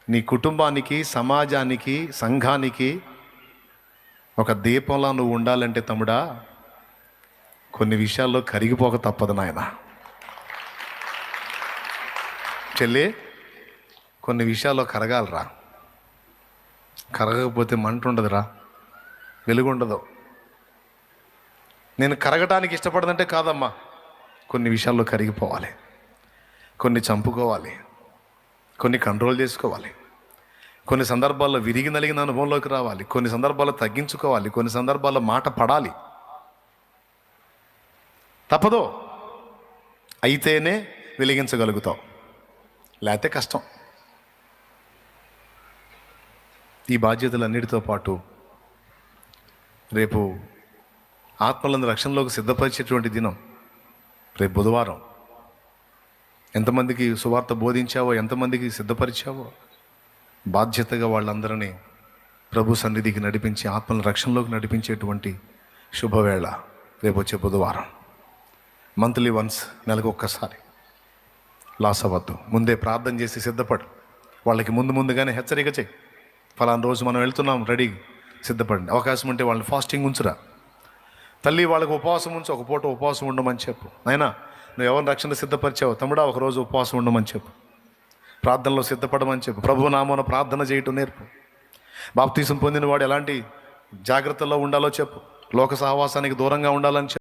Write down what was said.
నీ కుటుంబానికి, సమాజానికి, సంఘానికి ఒక దీపంలా నువ్వు ఉండాలంటే తమ్ముడా, కొన్ని విషయాల్లో కరిగిపోక తప్పదు నాయన. చెల్లి, కొన్ని విషయాల్లో కరగాలరా. కరగకపోతే మంట ఉండదురా, వెలుగు ఉండదు. నేను కరగటానికి ఇష్టపడదంటే కాదమ్మా, కొన్ని విషయాల్లో కరిగిపోవాలి, కొన్ని చంపుకోవాలి, కొన్ని కంట్రోల్ చేసుకోవాలి, కొన్ని సందర్భాల్లో విరిగి నలిగిన అనుభవంలోకి రావాలి, కొన్ని సందర్భాల్లో తగ్గించుకోవాలి, కొన్ని సందర్భాల్లో మాట పడాలి. తప్పదు. అయితేనే వెలిగించగలుగుతావు, లేకపోతే కష్టం. ఈ బాధ్యతలన్నిటితో పాటు రేపు ఆత్మలను రక్షణలోకి సిద్ధపరిచేటువంటి దినం రేపు బుధవారం. ఎంతమందికి సువార్త బోధించావో, ఎంతమందికి సిద్ధపరిచావో, బాధ్యతగా వాళ్ళందరినీ ప్రభు సన్నిధికి నడిపించి ఆత్మల రక్షణలోకి నడిపించేటువంటి శుభవేళ రేపు వచ్చే బుధవారం. మంత్లీ వన్స్, నెలకు ఒక్కసారి లాస్ అవ్వద్దు. ముందే ప్రార్థన చేసి సిద్ధపడు. వాళ్ళకి ముందుగానే హెచ్చరిక చేయి. ఫలానా రోజు మనం వెళ్తున్నాం, రెడీ, సిద్ధపడండి. అవకాశం ఉంటే వాళ్ళని ఫాస్టింగ్ ఉంచురా. తల్లి, వాళ్ళకి ఉపవాసం ఉంచు, ఒక పూట ఉపవాసం ఉండమని చెప్పు. నాయనా, నువ్వు ఎవరిని రక్షణ సిద్ధపరిచావు తమ్ముడా, ఒకరోజు ఉపవాసం ఉండమని చెప్పు. ప్రార్థనలో సిద్ధపడమని చెప్పు. ప్రభు నామమున ప్రార్థన చేయటం నేర్పు. బాప్తీసం పొందిన వాడు ఎలాంటి జాగ్రత్తల్లో ఉండాలో చెప్పు. లోక సహవాసానికి దూరంగా ఉండాలని చెప్పు.